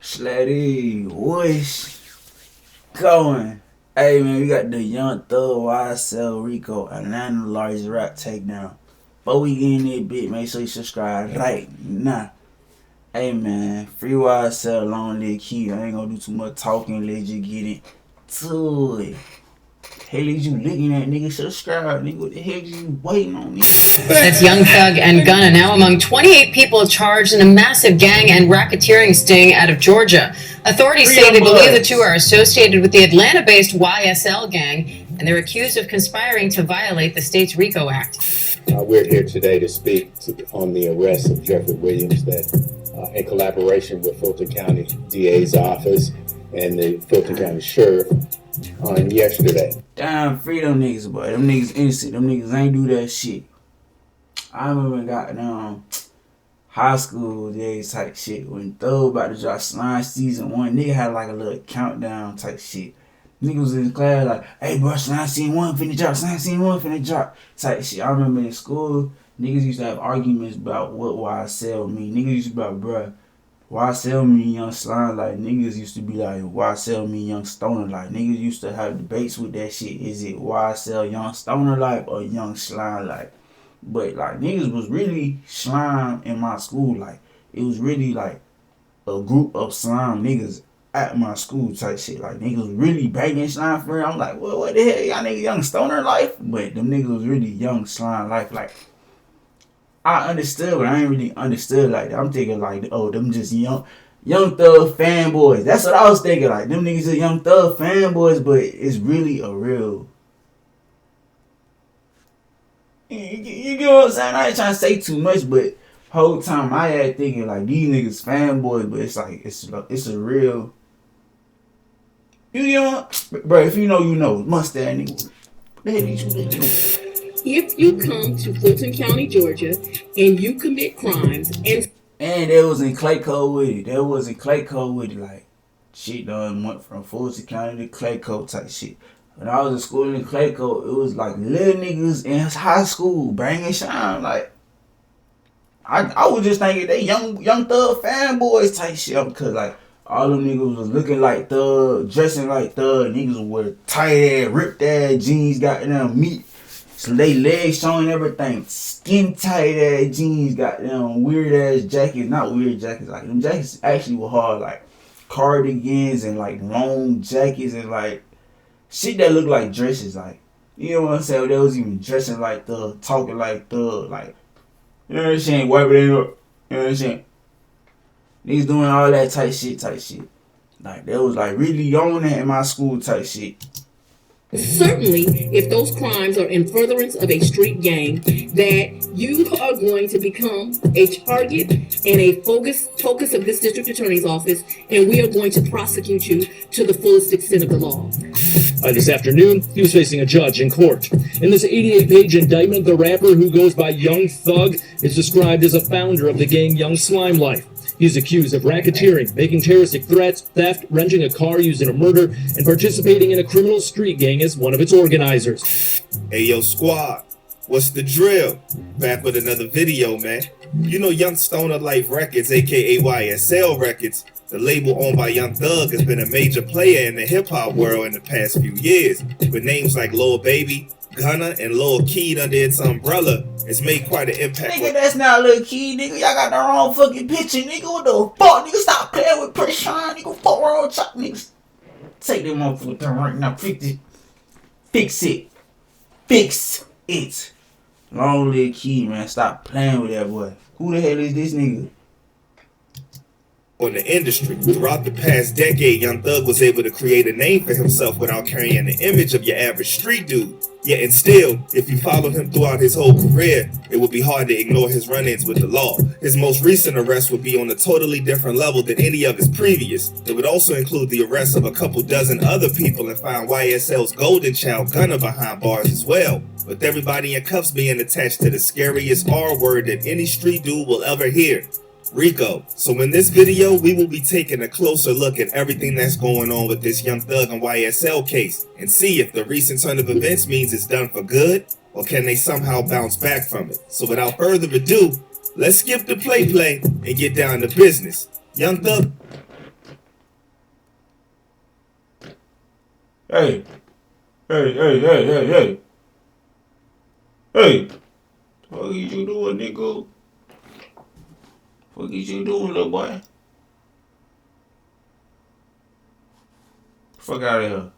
Slatty, what's going? Hey man, we got the Young Thug YSL Rico, Atlanta largest rap takedown. Before we get in there, bit, make sure you subscribe right now. Hey man, free YSL, long live key. I ain't gonna do too much talking, let you get into it. Hell is you looking at, nigga? Subscribe, nigga. What the hell you waiting on, nigga? That's Young Thug and Gunna now among 28 people charged in a massive gang and racketeering sting out of Georgia. Authorities say they believe the two are associated with the Atlanta-based YSL gang, and they're accused of conspiring to violate the state's RICO Act. We're here today to speak on the arrest of Jeffrey Williams that, in collaboration with Fulton County DA's office and the Fulton County Sheriff, on yesterday. Damn, free them niggas, boy. Them niggas innocent. Them niggas ain't do that shit. I remember got high school days type shit when Thug about to drop Slime season 1. Nigga had like a little countdown type shit. Niggas was in class like, hey bro, Slime season 1 finna drop, Slime season 1 finna drop type shit. I remember in school, niggas used to have arguments about what YSL mean. Niggas used to be like, bruh, YSL mean young slime. Like niggas used to be like YSL mean young stoner. Like niggas used to have debates with that shit. Is it YSL young stoner like or young slime like? But like niggas was really slime in my school. Like it was really like a group of slime niggas at my school type shit. Like niggas was really banging slime for real. I'm like, well, what the hell, y'all niggas young stoner life? But them niggas was really young slime life. Like I understood, but I ain't really understood like that. I'm thinking like, oh, them just young Thug fanboys. That's what I was thinking. Like them niggas are Young Thug fanboys, but it's really a real. You get what I'm saying? I ain't trying to say too much, but whole time I had thinking like these niggas fanboys, but it's like it's a real. You know, bro. If you know, you know. Mustache nigga. What the hell did you do? If you come to Fulton County, Georgia, and you commit crimes and there was in Clayco with it. There was in Clayco with it. Like shit done went from Fulton County to Clayco type shit. When I was in school in Clayco, it was like little niggas in high school banging shine. Like I was just thinking they young Thug fanboys type shit because like all them niggas was looking like Thug, dressing like Thug. Niggas would wear tight ass, ripped ass jeans, goddamn meat. So they legs showing everything, skin tight ass jeans, got them weird ass jackets, not weird jackets, like them jackets actually were hard, like cardigans and like long jackets and like shit that looked like dresses, like, you know what I'm saying? They was even dressing like Thug, talking like Thug, like, you know what I'm saying, wiping it up, you know what I'm saying? Niggas doing all that type shit. Like, they was like really on that in my school type shit. certainly, if those crimes are in furtherance of a street gang, that you are going to become a target and a focus of this district attorney's office, and we are going to prosecute you to the fullest extent of the law. This afternoon, he was facing a judge in court. In this 88-page indictment, the rapper who goes by Young Thug is described as a founder of the gang Young Slime Life. He's accused of racketeering, making terroristic threats, theft, renting a car used in a murder, and participating in a criminal street gang as one of its organizers. Hey yo squad, what's the drill? Back with another video, man. You know Young Stoner Life Records, aka YSL Records, the label owned by Young Thug, has been a major player in the hip-hop world in the past few years, with names like Lil Baby, Gunna, and Lil Keed under its umbrella. It's made quite an impact. Nigga, that's not Lil Keed, nigga. Y'all got the wrong fucking picture, nigga. What the fuck? Nigga, stop playing with pressure, nigga. Fuck wrong chop, niggas. Take that motherfucker down right now. Fix it. Long Lil Keed, man. Stop playing with that boy. Who the hell is this nigga? On the industry. Throughout the past decade, Young Thug was able to create a name for himself without carrying the image of your average street dude. Yet and still, if you followed him throughout his whole career, it would be hard to ignore his run-ins with the law. His most recent arrest would be on a totally different level than any of his previous. It would also include the arrest of a couple dozen other people and find YSL's golden child Gunna behind bars as well, with everybody in cuffs being attached to the scariest R word that any street dude will ever hear: Rico. So in this video, we will be taking a closer look at everything that's going on with this Young Thug and YSL case and see if the recent turn of events means it's done for good or can they somehow bounce back from it. So without further ado, let's skip the play and get down to business. Young Thug. Hey. Hey. Hey. What is you doing, nigga? What is you doing, little boy? Fuck out of here.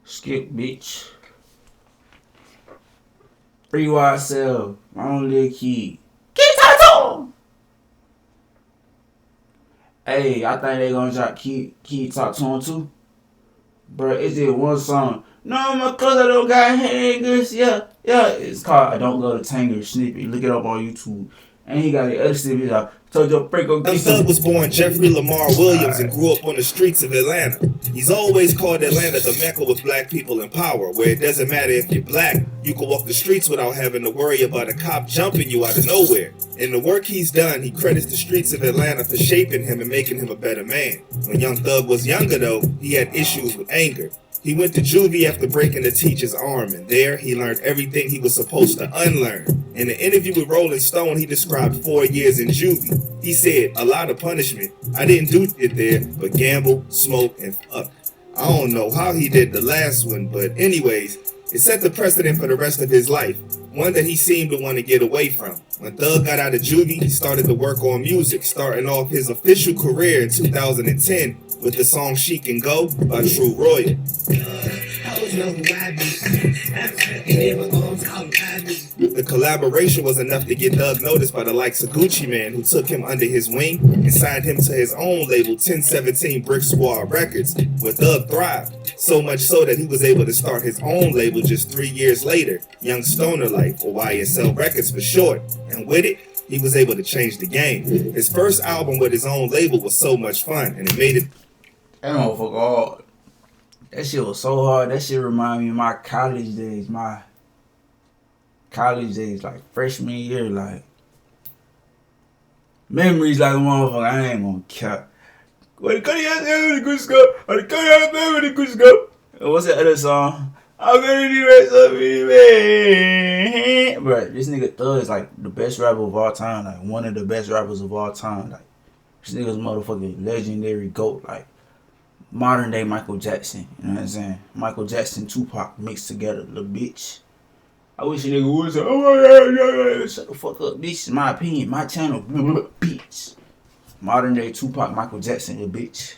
Skip, bitch. Free YSL. My only little kid. Keep talking. Hey, I think they gonna drop Kid Talk to him too. Bro, it's just one song. No, my cause I don't got hangers. Yeah. It's called I Don't Go to Tanger Snippet. Look it up on YouTube. And he got the other snippet out. Told your Rico. Young Thug was born Jeffrey Lamar Williams and grew up on the streets of Atlanta. He's always called Atlanta the Mecca with black people in power, where it doesn't matter if you're black, you can walk the streets without having to worry about a cop jumping you out of nowhere. In the work he's done, he credits the streets of Atlanta for shaping him and making him a better man. When Young Thug was younger though, he had issues with anger. He went to juvie after breaking the teacher's arm, and there he learned everything he was supposed to unlearn. In an interview with Rolling Stone, he described 4 years in juvie. He said, a lot of punishment. I didn't do it there, but gamble, smoke, and fuck. I don't know how he did the last one, but anyways, it set the precedent for the rest of his life, one that he seemed to want to get away from. When Thug got out of juvie, he started to work on music, starting off his official career in 2010 with the song She Can Go by True Royal. The collaboration was enough to get Thug noticed by the likes of Gucci Mane, who took him under his wing and signed him to his own label, 1017 Brick Squad Records, where Thug thrived. So much so that he was able to start his own label just 3 years later, Young Stoner Life, or YSL Records for short. And with it, he was able to change the game. His first album with his own label was so much fun, and it made it. That motherfucker hard. That shit was so hard. That shit remind me of my college days. Like freshman year, like memories like a motherfucker. I ain't gonna cap. What's that other song? I'm gonna do that something, man. But this nigga Thug is like the best rapper of all time. Like one of the best rappers of all time. Like this nigga's motherfucking legendary GOAT. Like modern day Michael Jackson. You know what I'm saying? Michael Jackson, Tupac mixed together. Little bitch. I wish a nigga would say, oh my god, shut the fuck up. This is my opinion, my channel, bitch. Modern day Tupac, Michael Jackson, little bitch.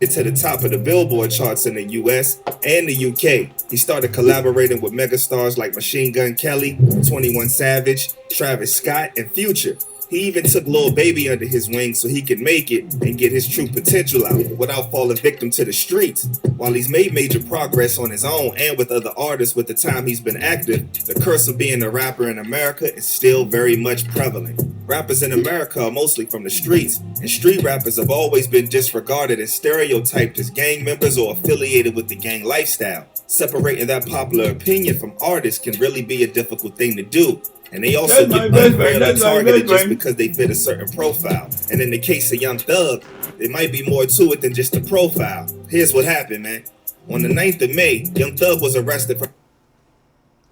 To the top of the Billboard charts in the US and the UK. He started collaborating with megastars like Machine Gun Kelly, 21 Savage, Travis Scott, and Future. He even took Lil Baby under his wing so he could make it and get his true potential out without falling victim to the streets. While he's made major progress on his own and with other artists with the time he's been active, the curse of being a rapper in America is still very much prevalent. Rappers in America are mostly from the streets, and street rappers have always been disregarded and stereotyped as gang members or affiliated with the gang lifestyle. Separating that popular opinion from artists can really be a difficult thing to do. And they also get unfairly targeted just because they fit a certain profile. And in the case of Young Thug, there might be more to it than just a profile. Here's what happened, man. On the 9th of May, Young Thug was arrested for...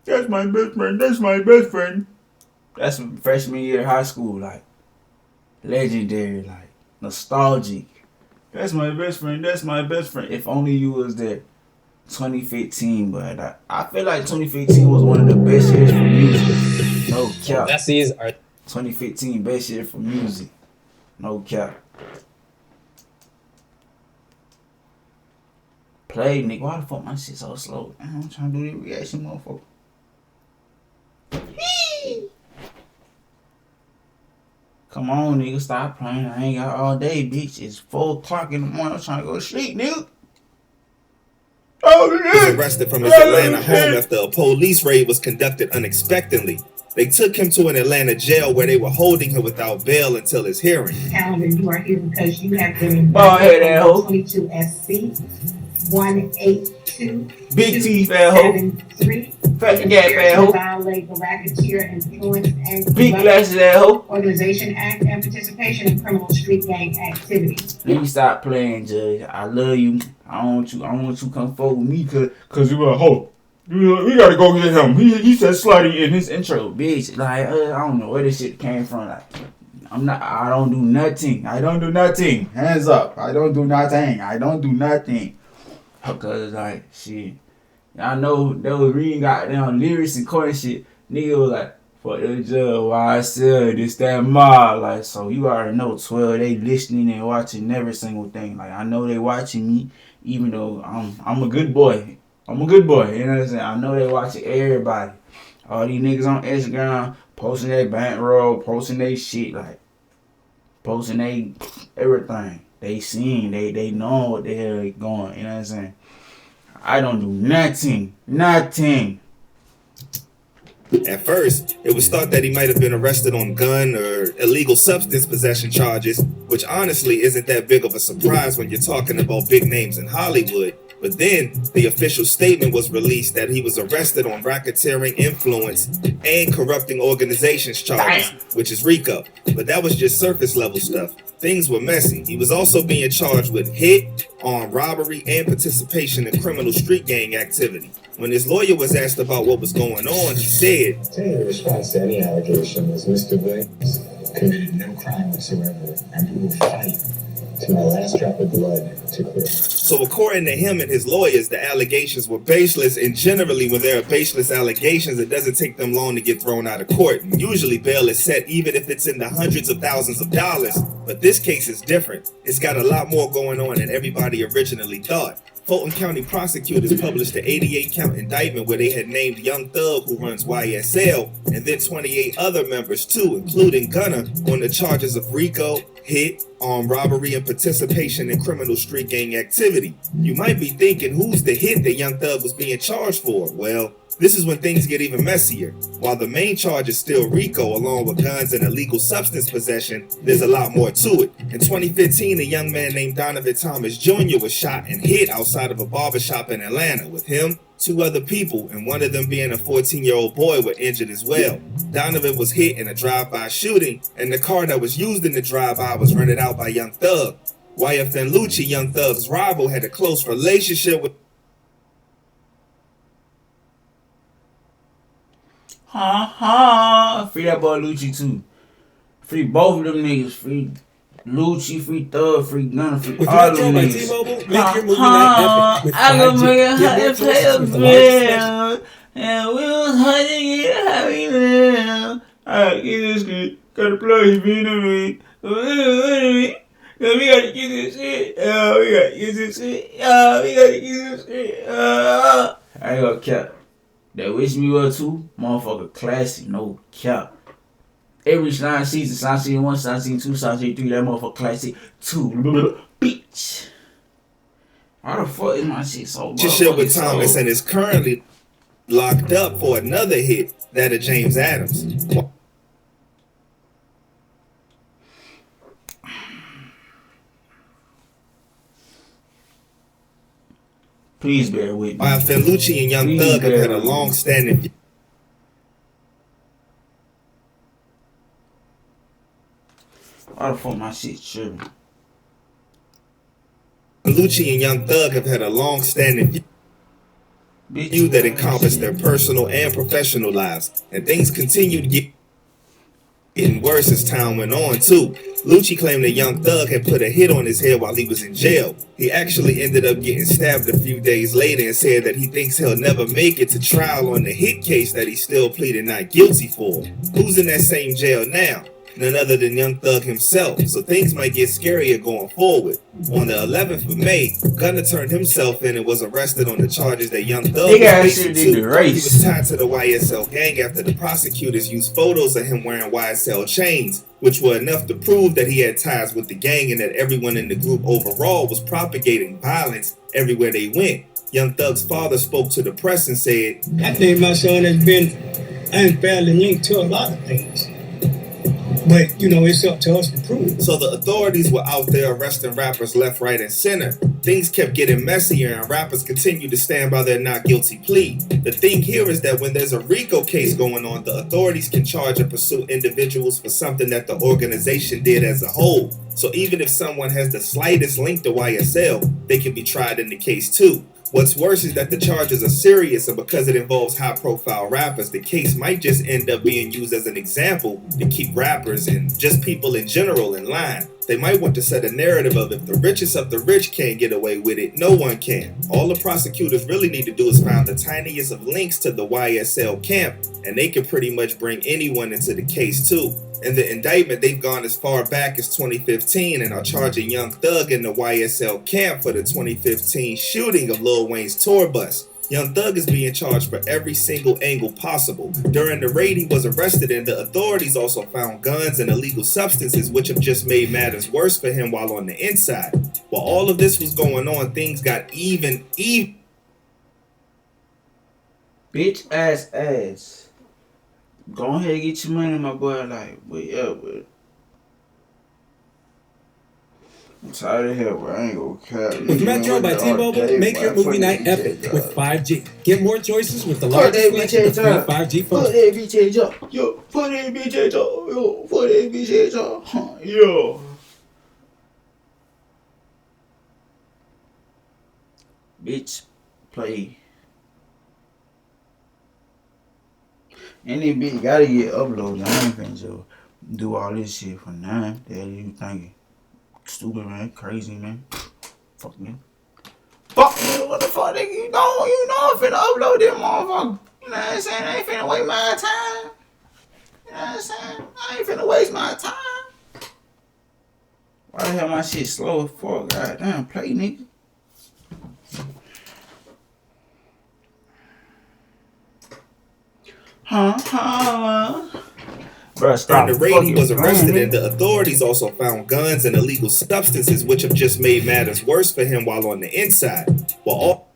That's my best friend. That's freshman year of high school, like legendary, like nostalgic. That's my best friend. If only you was there. 2015, but I feel like 2015 was one of the best years for music. No cap. 2015 best year for music. No cap. Play, nigga. Why the fuck my shit so slow? I'm trying to do the reaction, motherfucker. Come on, nigga. Stop playing. I ain't got all day, bitch. It's 4 o'clock in the morning. I'm trying to go to sleep, nigga. He was arrested from his Atlanta home after a police raid was conducted unexpectedly. They took him to an Atlanta jail where they were holding him without bail until his hearing. Calendar, you are here because you have been ahead, that hoe. 22 SC 182 Big teeth, that hoe. 73. Fucking gap, that hoe. Violate the Racketeer Influence and Big glasses, that hoe. Organization Act and participation in criminal street gang activities. Please stop playing, Judge. I love you. I want you to come forward with me cause you a hoe. We gotta go get him. He said slutty in his intro, bitch. Like I don't know where this shit came from. Like I don't do nothing. Hands up. I don't do nothing. Cause like shit, I know they was reading goddamn lyrics and chorus shit. Nigga was like, fuck the judge, YSL, this that mob. Like, so you already know 12. They listening and watching every single thing. Like, I know they watching me, even though I'm a good boy. I'm a good boy. You know what I'm saying? I know they watching everybody. All these niggas on Instagram posting their bankroll, posting their shit, like posting they everything. They seeing, they know what the hell they going. You know what I'm saying? I don't do nothing. At first, it was thought that he might have been arrested on gun or illegal substance possession charges, which honestly isn't that big of a surprise when you're talking about big names in Hollywood. But then, the official statement was released that he was arrested on racketeering, influence, and corrupting organizations charges, which is Rico. But that was just surface level stuff. Things were messy. He was also being charged with hit, armed robbery, and participation in criminal street gang activity. When his lawyer was asked about what was going on, he said, The response to any allegation is Mr. Williams committed no crime whatsoever, and we will fight to my last drop of blood to clear. So according to him and his lawyers, the allegations were baseless, and generally when there are baseless allegations, it doesn't take them long to get thrown out of court. And usually bail is set even if it's in the hundreds of thousands of dollars, but this case is different. It's got a lot more going on than everybody originally thought. Fulton County prosecutors published an 88-count indictment where they had named Young Thug, who runs YSL, and then 28 other members too, including Gunner, on the charges of Rico, hit, armed robbery, and participation in criminal street gang activity. You might be thinking, who's the hit that Young Thug was being charged for? Well, this is when things get even messier. While the main charge is still Rico, along with guns and illegal substance possession, there's a lot more to it. In 2015, a young man named Donovan Thomas Jr. was shot and hit outside of a barbershop in Atlanta. With him, 2 other people, and one of them being a 14-year-old boy, were injured as well. Donovan was hit in a drive-by shooting, and the car that was used in the drive-by was rented out by Young Thug. YF Lucci, Young Thug's rival, had a close relationship with Free that boy Lucci too. Free both of them niggas. Free Lucci, free Thug, free Gunner, free all them niggas. I go make a hundred play a bill, and we was hunting it how we live. Alright, get this shit. Gotta plug his being to me. We gotta get this shit. We gotta get this shit. We gotta get this shit. I ain't gonna cap. That Wish Me Well too, motherfucker classic, no cap. Every Slime season, Slime season 1, Slime season 2, Slime season 3, that motherfucker classic 2. Bitch. Why the fuck is my shit so relationship with Thomas and is currently locked up for another hit, that of James Adams. Please bear with me. While Lucci and Young Thug have had a long-standing... Why the fuck my shit tripping? Lucci and Young Thug have had a long-standing feud that encompassed their personal and professional lives, and things continue to getting worse as time went on too. Lucci claimed that Young Thug had put a hit on his head while he was in jail. He actually ended up getting stabbed a few days later and said that he thinks he'll never make it to trial on the hit case that he still pleaded not guilty for. Who's in that same jail now? None other than Young Thug himself, so things might get scarier going forward. On the 11th of May, Gunner turned himself in and was arrested on the charges that Young Thug was facing too. He was tied to the YSL gang after the prosecutors used photos of him wearing YSL chains, which were enough to prove that he had ties with the gang and that everyone in the group overall was propagating violence everywhere they went. Young Thug's father spoke to the press and said, I think my son has been unfairly linked to a lot of things. But, you know, it's up to us to prove. So the authorities were out there arresting rappers left, right, and center. Things kept getting messier and rappers continued to stand by their not guilty plea. The thing here is that when there's a Rico case going on, the authorities can charge and pursue individuals for something that the organization did as a whole. So even if someone has the slightest link to YSL, they can be tried in the case too. What's worse is that the charges are serious, and because it involves high-profile rappers, the case might just end up being used as an example to keep rappers and just people in general in line. They might want to set a narrative of if the richest of the rich can't get away with it, no one can. All the prosecutors really need to do is find the tiniest of links to the YSL camp, and they can pretty much bring anyone into the case too. In the indictment, they've gone as far back as 2015 and are charging Young Thug in the YSL camp for the 2015 shooting of Lil Wayne's tour bus. Young Thug is being charged for every single angle possible. During the raid, he was arrested, and the authorities also found guns and illegal substances, which have just made matters worse for him while on the inside. While all of this was going on, things got even. Bitch ass. Go ahead and get your money, my boy. Like, but yeah, but I'm tired of hell, but I ain't gonna care. With Metro by T-Mobile, make your movie night epic with 5G. Get more choices with the largest selection of free 5G phones. Put that bitch up. Yo, put that bitch up. Yo, put that bitch up. Yo. Bitch, play. Any bitch gotta get uploaded. I ain't finna just do all this shit for nothing. The hell you thinking? Stupid, man. Crazy, man. Fuck me. Fuck me. What the fuck, nigga? You know I'm finna upload this motherfucker. You know what I'm saying? I ain't finna waste my time. You know what I'm saying? I ain't finna waste my time. Why the hell my shit slow as fuck? Goddamn, play, nigga. Bruh, During the raid, he was arrested, and the authorities also found guns and illegal substances, which have just made matters worse for him while on the inside. While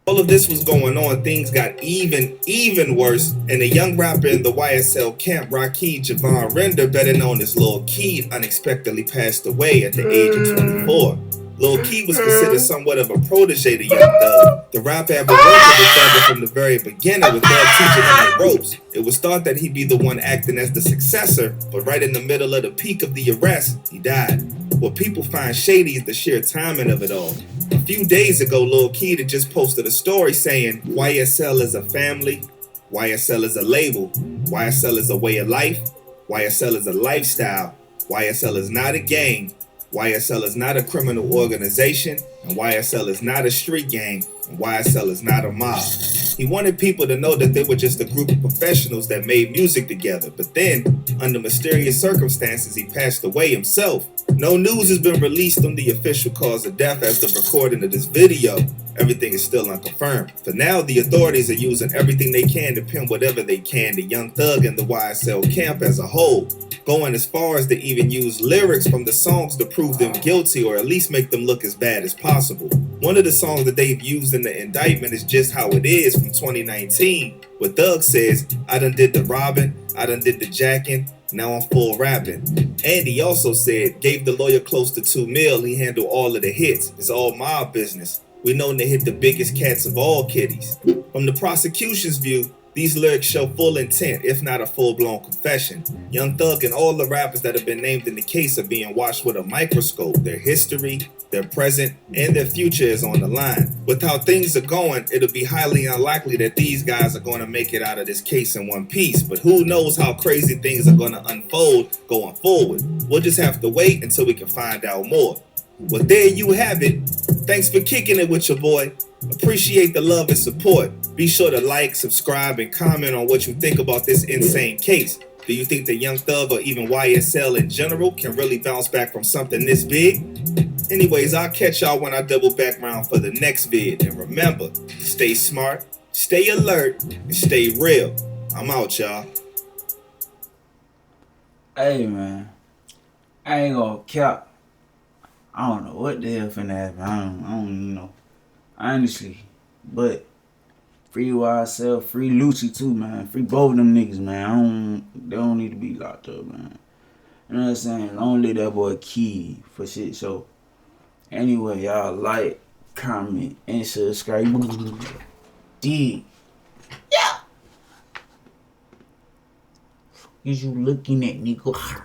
all of this was going on, things got even worse, and a young rapper in the YSL camp, Rakeed Javon Render, better known as Lil Keed, unexpectedly passed away at the age of 24. Lil Keed was considered somewhat of a protege to Young Thug. The rapper had been working with Thug from the very beginning, with Thug teaching him the ropes. It was thought that he'd be the one acting as the successor, but right in the middle of the peak of the arrest, he died. What people find shady is the sheer timing of it all. A few days ago, Lil Keed had just posted a story saying, YSL is a family, YSL is a label, YSL is a way of life, YSL is a lifestyle, YSL is not a gang, YSL is not a criminal organization, and YSL is not a street gang, and YSL is not a mob. He wanted people to know that they were just a group of professionals that made music together, but then, under mysterious circumstances, he passed away himself. No news has been released on the official cause of death as the recording of this video. Everything is still unconfirmed. For now, the authorities are using everything they can to pin whatever they can to Young Thug and the YSL camp as a whole, going as far as to even use lyrics from the songs to prove them guilty or at least make them look as bad as possible. One of the songs that they've used in the indictment is Just How It Is from 2019, where Thug says, I done did the robbing, I done did the jacking, now I'm full rapping. And he also said, gave the lawyer close to $2 million, he handled all of the hits, it's all mob business. We known to hit the biggest cats of all kitties. From the prosecution's view, these lyrics show full intent, if not a full-blown confession. Young Thug and all the rappers that have been named in the case are being watched with a microscope. Their history, their present, and their future is on the line. With how things are going, it'll be highly unlikely that these guys are going to make it out of this case in one piece. But who knows how crazy things are going to unfold going forward. We'll just have to wait until we can find out more. Well, there you have it. Thanks for kicking it with your boy. Appreciate the love and support. Be sure to like, subscribe, and comment on what you think about this insane case. Do you think that Young Thug or even YSL in general can really bounce back from something this big? Anyways, I'll catch y'all when I double back round for the next vid. And remember, stay smart, stay alert, and stay real. I'm out, y'all. Hey, man. I ain't gonna cap. I don't know what the hell finna happen. I don't even know. Honestly. But free YSL, free Lucci too, man. Free both of them niggas, man. They don't need to be locked up, man. You know what I'm saying? Don't let that boy key for shit. So anyway, y'all like, comment, and subscribe. D. Yeah. Is you looking at, nigga?